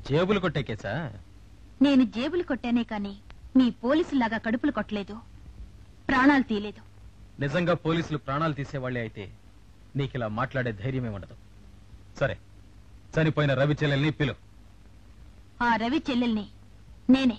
జేబులు కొట్టే కేసా? నేను జేబులు కొట్టానే కాని మీ పోలీసులాగా కడుపులు కొట్టలేదు, ప్రాణాలు తీయలేదు. నిజంగా పోలీసులు ప్రాణాలు తీసేవాళ్లే అయితే నీకిలా మాట్లాడే ధైర్యమే ఉండదు. సరే, చనిపోయిన రవి చెల్లెల్ని పిలు. ఆ రవి చెల్లెల్ని నేనే.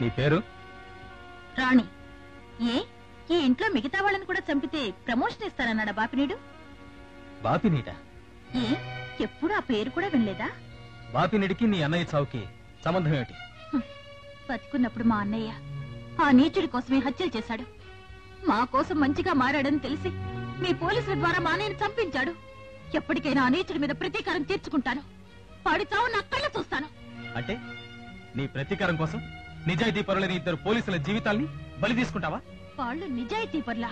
నీ పేరు? రాణి. ఏ ఈ ఇంట్లో మిగతా వాళ్ళని కూడా చంపితే ప్రమోషన్ ఇస్తానన్నాడా బాపినీడు? బాపినీడా? ఏ ఎప్పుడు ఆ పేరు కూడా వినలేదా? బాపినీడికి నీ అన్నయ్య చావుకి సంబంధం ఏమిటి? బతుకున్నప్పుడు మా అన్నయ్య ఆ నీచుడి కోసమే హత్యలు చేశాడు. మా కోసం మంచిగా మారాడని తెలిసి మీ పోలీసుల ద్వారా మా అన్నయ్యను చంపించాడు. ఎప్పటికైనా ఆ నీచుడి మీద ప్రతీకారం తీర్చుకుంటాను. వాడి చావు నా కళ్ళ చూస్తాను. అంటే నీ ప్రతీకారం కోసం నిజాయితీ పరులైన ఇద్దరు పోలీసుల జీవితాల్ని బలి తీసుకుంటావా? వాళ్ళు నిజాయితీ పరులా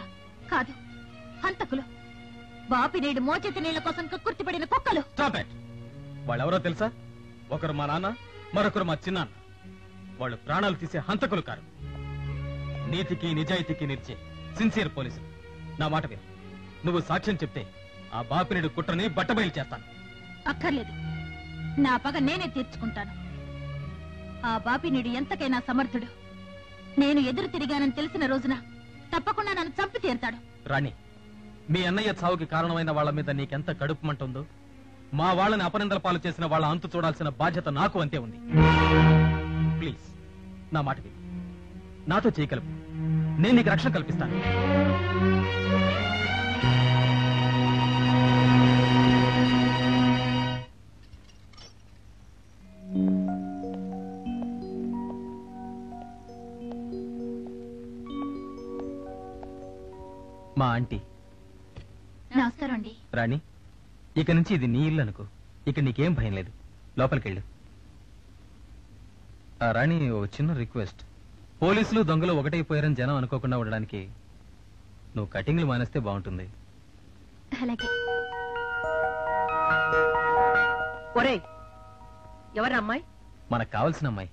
కాదు, హంతకులు. బాపినేడు మోచేతి నీళ్ల కోసం కక్కుర్తిపడిన కుక్కలు. వాళ్ళెవరో తెలుసా? ఒకరు మా నాన్న, మరొకరు మా చిన్నాన్న. వాళ్ళు ప్రాణాలు తీసే హంతకులు కారు. నీతికి నిజాయితీకి నిలిచే సిన్సియర్ పోలీసులు. నా మాట విను. నువ్వు సాక్ష్యం చెప్తే ఆ బాపినేడు కుట్రని బట్టబయలు చేస్తాను. అక్కర్లేదు, నా పగ నేనే తీర్చుకుంటాను. ఆ బాపినేడు ఎంతకైనా సమర్థుడు. నేను ఎదురు తిరిగానని తెలిసిన రోజున తప్పకుండా నన్ను చంపి తీరుతాడు. రాణి, మీ అన్నయ్య చావుకి కారణమైన వాళ్ళ మీద నీకెంత కడుపు మంటుందో, మా వాళ్ళని అపనిందల పాలు చేసిన వాళ్ళ అంతు చూడాల్సిన బాధ్యత నాకు అంతే ఉంది. ప్లీజ్ నా మాట విని నాతో చేయగలవు. నేను నీకు రక్షణ కల్పిస్తాను. మా ఆంటీ. నమస్కారం అండి. రాణి, ఇక నుంచి ఇది నీ ఇల్లు అనుకో. ఇక నీకేం భయం లేదు. లోపలికెళ్ళు. రాణి, ఓ చిన్న రిక్వెస్ట్. పోలీసులు దొంగలు ఒకటైపోయారని జనం అనుకోకుండా ఉండడానికి నువ్వు కటింగ్లు మానేస్తే బాగుంటుంది. అలాగే. ఒరే, ఎవరు అమ్మాయి? మనకు కావాల్సిన అమ్మాయి.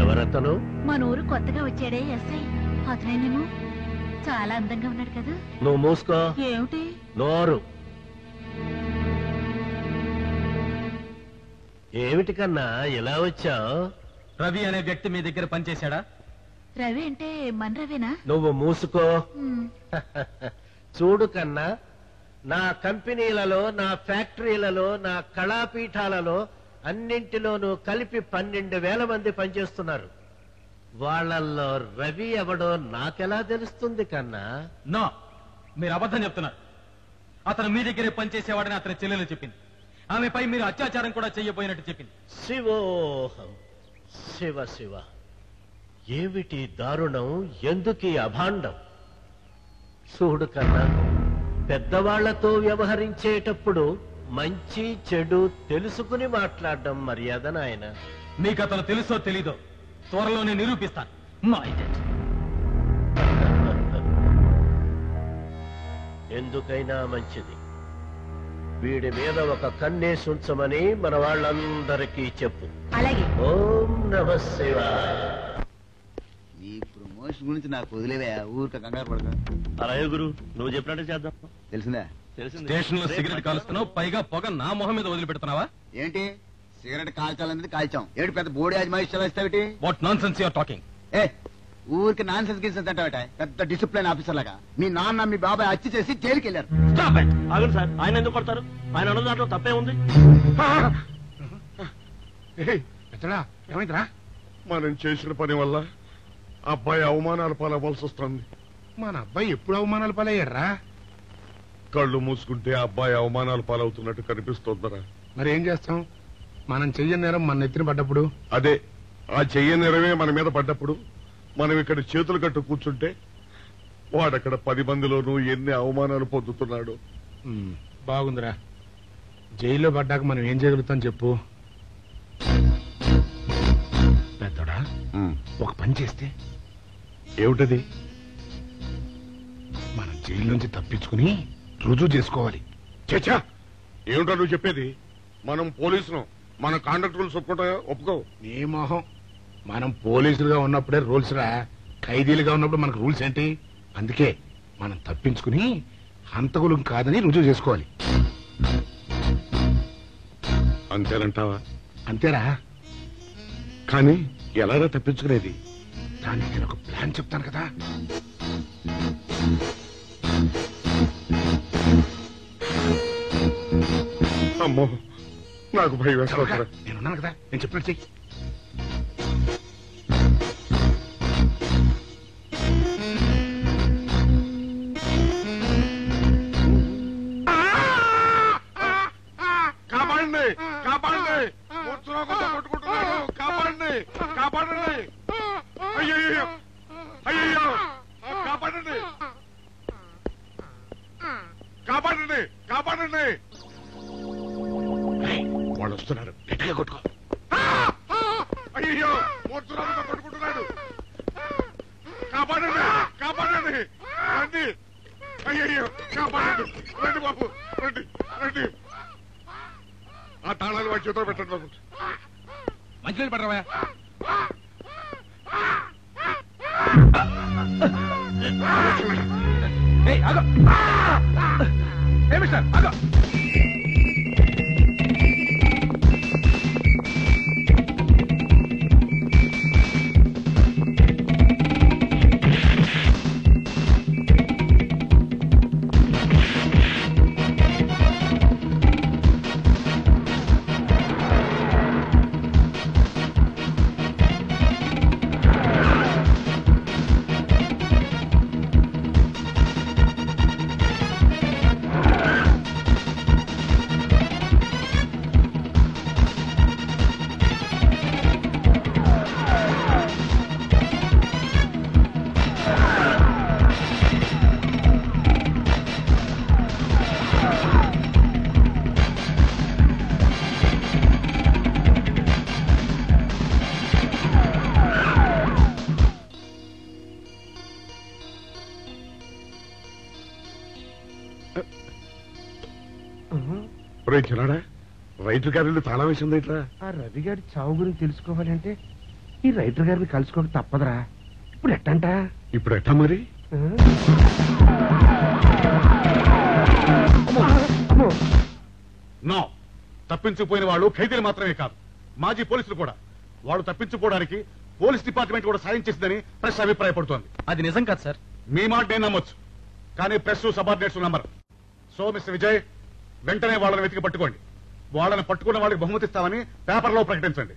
ఎవరతను? మన ఊరు కొత్తగా వచ్చాడే ఎస్ఐ. అతనేనేమో. చాలా అందంగా ఉన్నాడు కదా. నువ్వు మూసుకో. ఏమిటి? నోరు. ఏమిటి కన్నా ఇలా వచ్చావు? రవి అనే వ్యక్తి మీ దగ్గర పనిచేశాడా? రవి అంటే మన రవేనా? నువ్వు మూసుకో. చూడు కన్నా, నా కంపెనీలలో, నా ఫ్యాక్టరీలలో, నా కళాపీఠాలలో అన్నింటిలోనూ కలిపి 12,000 మంది పనిచేస్తున్నారు. వాళ్ళల్లో రవి ఎవడో నాకెలా తెలుస్తుంది కన్నా? నో, మీరు అబద్ధం చెప్తున్నారు. అతను మీ దగ్గరే పనిచేసేవాడని అతని చెల్లెలు చెప్పింది. ఆమెపై మీరు అత్యాచారం కూడా చెయ్యబోయినట్టు చెప్పింది. శివోహం. శివ శివ, ఏమిటి దారుణం, ఎందుకీ అభాండం? చూడు కన్నా, పెద్దవాళ్లతో వ్యవహరించేటప్పుడు మంచి చెడు తెలుసుకుని మాట్లాడడం మర్యాద నాయన. మీకు అతను తెలుసో తెలీదో త్వరలోనే నిరూపిస్తాను. ఎందుకైనా మంచిది, వీడి మీద ఒక కన్నేసి ఉంచమని మన వాళ్ళందరికీ చెప్పు. అలాగే. ఓం నమః శివాయ. నీ ప్రమోషన్ గురించి నాకు వదిలేవా, ఊరిక కంగారు పడక. అలాగే గురు, నువ్వు చెప్పినట్టు చేద్దాం. తెలిసిందా? స్టేషన్ లో సిగరెట్ కాలుస్తున్నావు, పైగా పొగ నా మొహం మీద వదిలిపెడుతున్నావా? ఏంటి సిగరెట్ కాల్చాలన్నది కాల్చాం, ఏడు పెద్ద బోడి ఆజ్మాయిషాలు వేస్తావిటి? What nonsense you're talking? ఏ ఊరికి నాన్ సెన్స్ గిన్స్ అంటావట, పెద్ద డిసిప్లిన్ ఆఫీసర్ లాగా. మీ నాన్న మీ బాబాయ్ హత్య చేసి జైలుకి వెళ్ళారు. ఆగండి సార్, ఆయన ఎందుకు కొడతారు? ఆయన అన్న దాంట్లో తప్పే ఉంది. ఏమైందిరా? మనం చేసిన పని వల్ల అబ్బాయి అవమానాలు పాలవలసి వస్తుంది. మన అబ్బాయి ఎప్పుడు అవమానాలు పాలయ్యారా? కళ్ళు మూసుకుంటే అబ్బాయి అవమానాలు పాలవుతున్నట్టు కనిపిస్తోందరా. మరి ఏం చేస్తాం? మనం చెయ్యని నేరం మన నెత్తిన పడ్డప్పుడు, అదే ఆ చెయ్యని నేరమే మన మీద పడ్డప్పుడు మనం ఇక్కడ చేతులు కట్టు కూర్చుంటే వాడక్కడ 10 మందిలోనూ ఎన్ని అవమానాలు పొందుతున్నాడు. బాగుందిరా. జైల్లో పడ్డాక మనం ఏం చేయగలుగుతాం చెప్పు? పెద్దోడా, ఒక పని చేస్తే. ఏమిటది? మనం జైలు నుంచి తప్పించుకుని రుజువు చేసుకోవాలి. చచ్చా, ఏమిటో నువ్వు చెప్పేది? మనం పోలీసులు, మన కాండక్ట్ రూల్స్ ఒప్పుకో. నీ మొహం, మనం పోలీసులుగా ఉన్నప్పుడే రూల్స్ రా. ఖైదీలుగా ఉన్నప్పుడు మనకు రూల్స్ ఏంటి? అందుకే మనం తప్పించుకుని హంతకులం కాదని రుజువు చేసుకోవాలి. అంతేనంటావా? అంతేరా. కానీ ఎలాగా తప్పించుకునేది? దానికి నేను ఒక ప్లాన్ చెప్తాను కదా. అమ్మో, నాకు భయం వేస్తాను. నేనున్నాను కదా, నేను చెప్పినట్టు చెయ్యి. కాపాడండి, కాపాడండి, కొట్టుకుంటున్నాడు, కాపాడండి, కాపాడండి, అయ్యయ్యో, అయ్యయ్యో, కాపాడండి, కాపాడండి, కాపాడండి. వాళ్ళు వస్తున్నారు, గట్టిగా కొట్టుకో. అయ్యో, మూర్తురాలతో కొట్టుకుంటున్నాడు, కాపాడండి, కాపాడండి, రండి, అయ్యయ్యో, కాపాడండి, రండి బాబు, రండి, రండి. ఆ తాళాలు వాడి చేతిలో పెట్టండి బాబు. మంచినీళ్ళు పడరావా? మిస్టర్ ఆగో. చిన్నాడా, రైటర్ గారి తాళం వేసింది ఇట్లా. ఆ రవి గారి చావు గురించి తెలుసుకోవాలంటే ఈ రైటర్ గారిని కలుసుకోక తప్పదురా. ఇప్పుడు ఎట్టంట? ఇప్పుడు ఎట్టా మరి? నో, తప్పించుకుపోయిన వాళ్ళు ఖైదీలు మాత్రమే కాదు, మాజీ పోలీసులు కూడా. వాళ్ళు తప్పించుకోవడానికి పోలీస్ డిపార్ట్మెంట్ కూడా సాయం చేసిందని ప్రెస్ అభిప్రాయపడుతోంది. అది నిజం కాదు సార్. మీ మాట నేను నమ్మొచ్చు, కానీ press subordinates number. So mister Vijay, వెంటనే వాళ్ళని వెతికి పట్టుకోండి. వాళ్ళని పట్టుకున్న వాళ్ళకి బహుమతిస్తామని పేపర్లో ప్రకటించండి.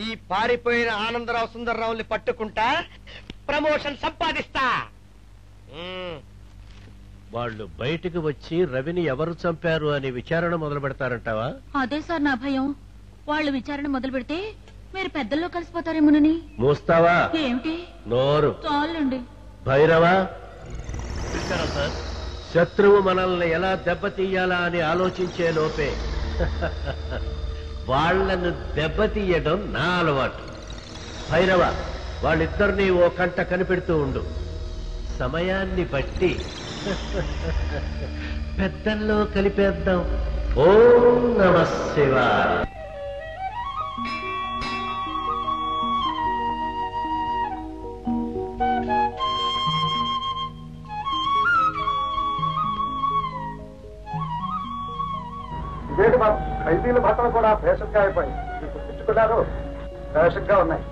ఈ పారిపోయిన ఆనందరావు సుందర్రావుని పట్టుకుంటా ప్రమోషన్ సంపాదిస్తా. వాళ్ళు బయటికి వచ్చి రవిని ఎవరు చంపారు అని విచారణ మొదలు పెడతారంటావా? అదే సార్ నా భయం. వాళ్ళు విచారణ మొదలు పెడితే మీరు పెద్దల్లో కలిసిపోతారేమోనని. మూస్తావా? ఏమిటి నోరు. చాలండి. భైరవా, సార్, శత్రువు మనల్ని ఎలా దెబ్బతీయాలా అని ఆలోచించే లోపే వాళ్లను దెబ్బతీయడం నా అలవాటు. భైరవ, వాళ్ళిద్దరినీ ఓ కంట కనిపెడుతూ ఉండు. సమయాన్ని బట్టి పెద్దల్లో కలిపేద్దాం. ఓం నమః శివాయ. ఇదేంటి బాబు, ఖైదీల బట్టలు కూడా ఫ్యాషన్గా అయిపోయి ఇప్పుడు తెచ్చుకున్నారు, ఫ్యాషన్గా ఉన్నాయి.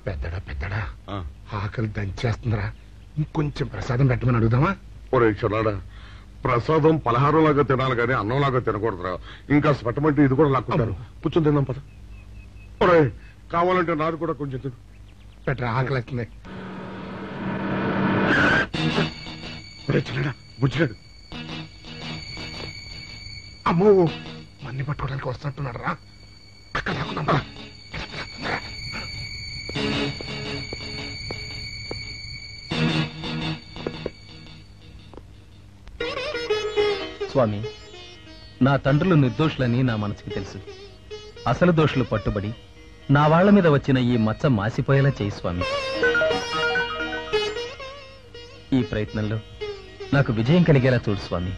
పెద్దడా పెద్దడా, ఆకలి దంచేస్తుందిరా, ఇంకొంచెం ప్రసాదం పెట్టమని అడుగుదామా? ఒరే చిన్నాడా, ప్రసాదం పలహారంలాగా తినాలి కానీ అన్నంలాగా తినకూడదురా. ఇంకా పెట్టమంటే ఇది కూడా లాక్కుంటారు. కూర్చొని తిందాం పద. ఒరే, కావాలంటే నాది కూడా కొంచెం తిను. పెట్టరా, ఆకలి వస్తుంది. చిన్నాడా, బుజ్జిగాడు. అమ్మో, మన్ని పట్టుకోవడానికి వస్తున్నట్టున్నాడు రా. అక్కడ లాక్కుందాం. స్వామి, నా తండ్రులు నిర్దోషులని నా మనసుకి తెలుసు. అసలు దోషులు పట్టుబడి నా వాళ్ల మీద వచ్చిన ఈ మచ్చ మాసిపోయేలా చేయి స్వామి. ఈ ప్రయత్నంలో నాకు విజయం కలిగేలా చూడు స్వామి.